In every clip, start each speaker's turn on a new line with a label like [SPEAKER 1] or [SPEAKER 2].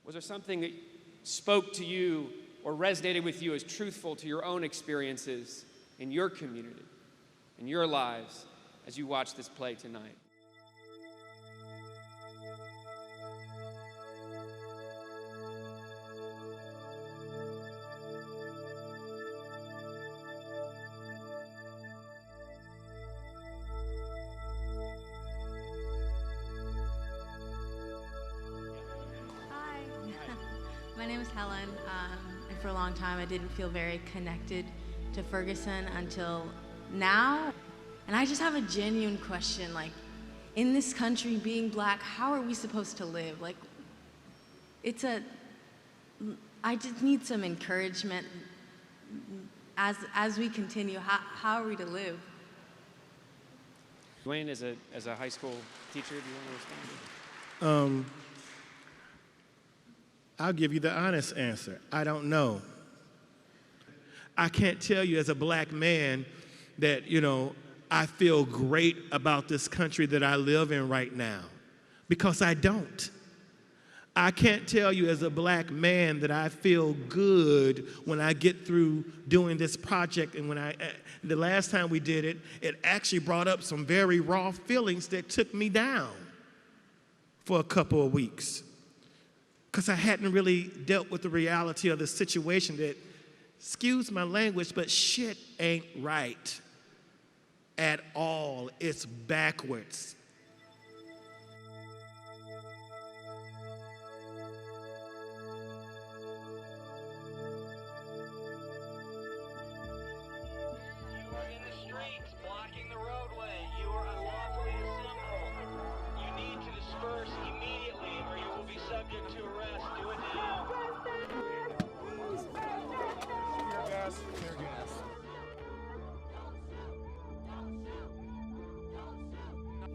[SPEAKER 1] Was there something that spoke to you or resonated with you as truthful to your own experiences in your community, in your lives, as you watch this play tonight?
[SPEAKER 2] My name is Helen, and for a long time I didn't feel very connected to Ferguson until now. And I just have a genuine question, like, in this country, being black, how are we supposed to live? Like, I just need some encouragement as we continue. How are we to live?
[SPEAKER 1] Dwayne, as a high school teacher, do you want to respond?
[SPEAKER 3] I'll give you the honest answer. I don't know. I can't tell you as a black man that, I feel great about this country that I live in right now, because I don't. I can't tell you as a black man that I feel good when I get through doing this project. And the last time we did it, it actually brought up some very raw feelings that took me down for a couple of weeks, because I hadn't really dealt with the reality of the situation that, excuse my language, but shit ain't right at all. It's backwards.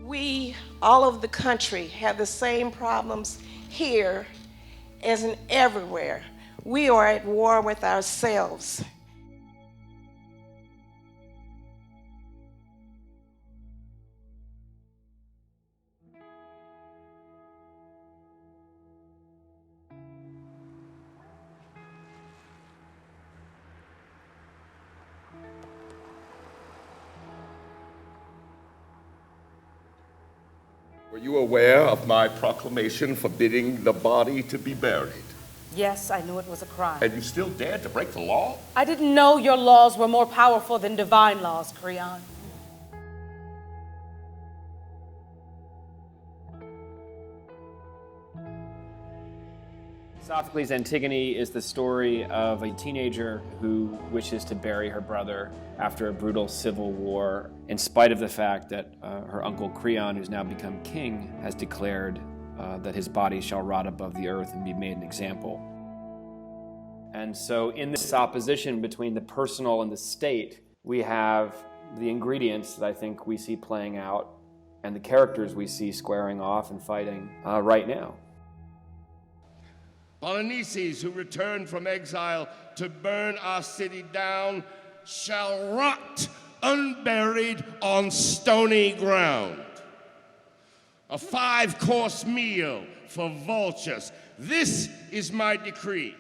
[SPEAKER 4] We, all over the country, have the same problems here as in everywhere. We are at war with ourselves.
[SPEAKER 5] Were you aware of my proclamation forbidding the body to be buried?
[SPEAKER 6] Yes, I knew it was a crime.
[SPEAKER 5] And you still dared to break the law?
[SPEAKER 6] I didn't know your laws were more powerful than divine laws, Creon.
[SPEAKER 1] Sophocles' Antigone is the story of a teenager who wishes to bury her brother after a brutal civil war, in spite of the fact that her uncle Creon, who's now become king, has declared that his body shall rot above the earth and be made an example. And so in this opposition between the personal and the state, we have the ingredients that I think we see playing out and the characters we see squaring off and fighting right now.
[SPEAKER 5] Polyneices, who returned from exile to burn our city down, shall rot unburied on stony ground. A 5-course meal for vultures. This is my decree.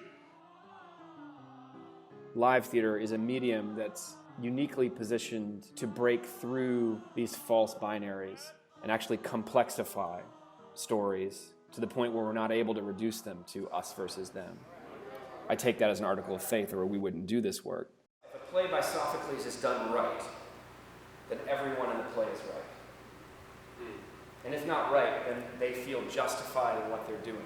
[SPEAKER 1] Live theater is a medium that's uniquely positioned to break through these false binaries and actually complexify stories to the point where we're not able to reduce them to us versus them. I take that as an article of faith, or we wouldn't do this work. If a play by Sophocles is done right, then everyone in the play is right. And if not right, then they feel justified in what they're doing.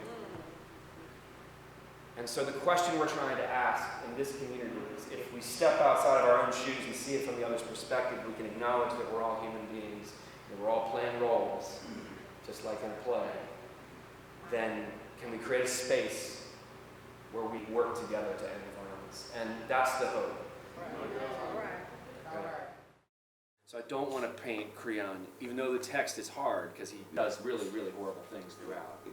[SPEAKER 1] And so the question we're trying to ask in this community is, if we step outside of our own shoes and see it from the other's perspective, we can acknowledge that we're all human beings, that we're all playing roles, just like in a play. Then can we create a space where we work together to end violence? And that's the hope. Right. So I don't want to paint Creon, even though the text is hard, because he does really, really horrible things throughout.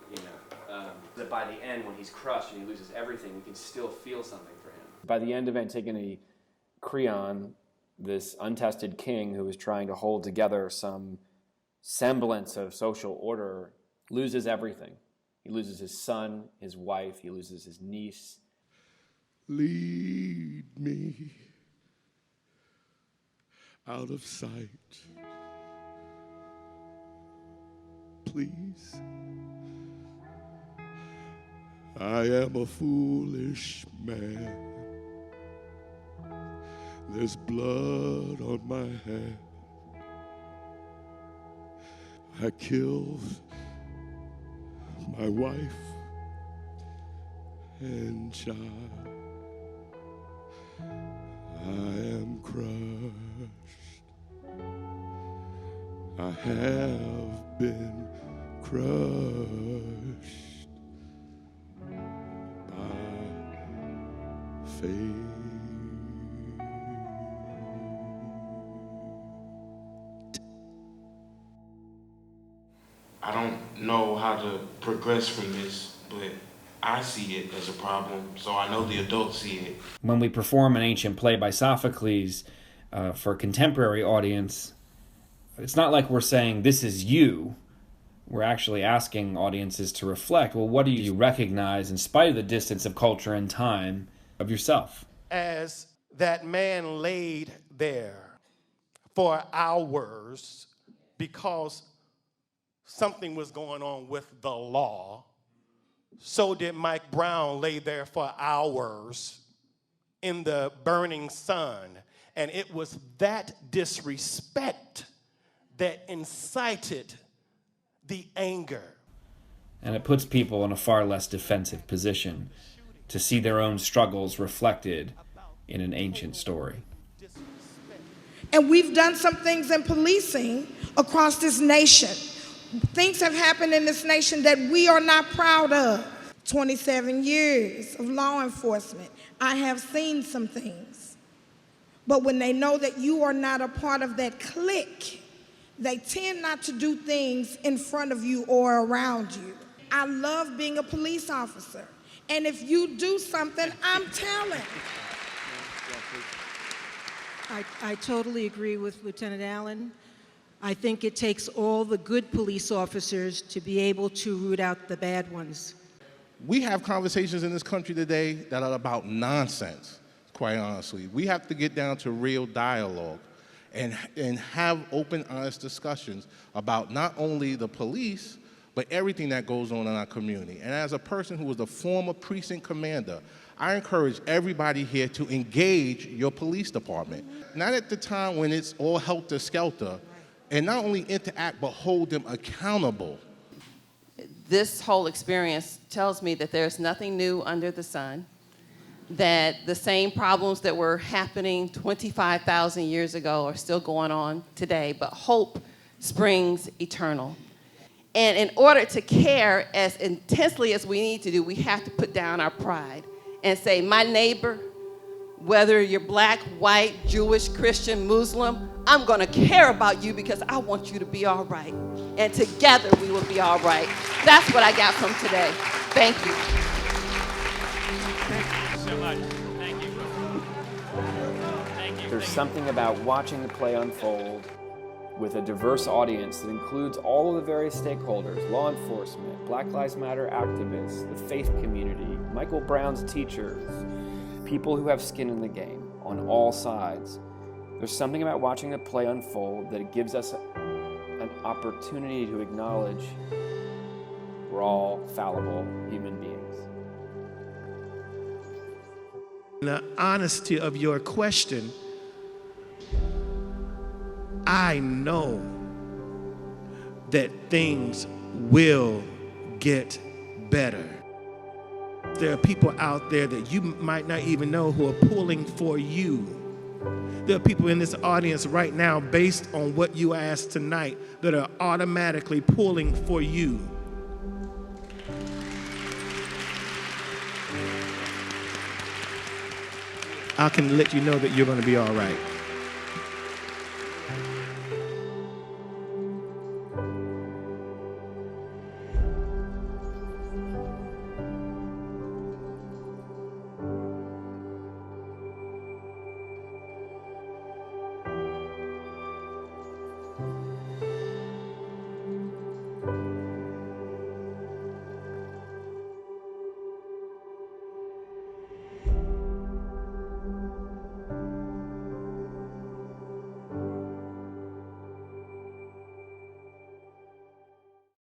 [SPEAKER 1] That by the end, when he's crushed and he loses everything, we can still feel something for him. By the end of Antigone, Creon, this untested king who is trying to hold together some semblance of social order, loses everything. He loses his son, his wife, he loses his niece.
[SPEAKER 5] Lead me out of sight, please. I am a foolish man. There's blood on my hand. I killed my wife and child. I am crushed. I have been crushed by fate.
[SPEAKER 7] I don't know how to progress from this, but I see it as a problem, so I know the adults see it.
[SPEAKER 8] When we perform an ancient play by Sophocles for a contemporary audience, it's not like we're saying, this is you. We're actually asking audiences to reflect, well, what do you recognize in spite of the distance of culture and time of yourself?
[SPEAKER 3] As that man laid there for hours because something was going on with the law, so did Mike Brown lay there for hours in the burning sun. And it was that disrespect that incited the anger.
[SPEAKER 8] And it puts people in a far less defensive position to see their own struggles reflected in an ancient story.
[SPEAKER 9] And we've done some things in policing across this nation. Things have happened in this nation that we are not proud of. 27 years of law enforcement. I have seen some things. But when they know that you are not a part of that clique, they tend not to do things in front of you or around you. I love being a police officer. And if you do something, I'm telling.
[SPEAKER 10] I totally agree with Lieutenant Allen. I think it takes all the good police officers to be able to root out the bad ones.
[SPEAKER 5] We have conversations in this country today that are about nonsense, quite honestly. We have to get down to real dialogue and have open, honest discussions about not only the police, but everything that goes on in our community. And as a person who was a former precinct commander, I encourage everybody here to engage your police department. Not at the time when it's all helter-skelter, and not only interact, but hold them accountable.
[SPEAKER 11] This whole experience tells me that there's nothing new under the sun, that the same problems that were happening 25,000 years ago are still going on today, but hope springs eternal. And in order to care as intensely as we need to do, we have to put down our pride and say, my neighbor, whether you're black, white, Jewish, Christian, Muslim, I'm gonna care about you because I want you to be all right. And together we will be all right. That's what I got from today. Thank you.
[SPEAKER 8] Thank you so much. Thank you. Thank you.
[SPEAKER 1] There's something about watching the play unfold with a diverse audience that includes all of the various stakeholders, law enforcement, Black Lives Matter activists, the faith community, Michael Brown's teachers, people who have skin in the game on all sides. There's something about watching the play unfold that it gives us an opportunity to acknowledge we're all fallible human beings.
[SPEAKER 3] The honesty of your question, I know that things will get better. There are people out there that you might not even know who are pulling for you. There are people in this audience right now, based on what you asked tonight, that are automatically pulling for you. I can let you know that you're going to be all right.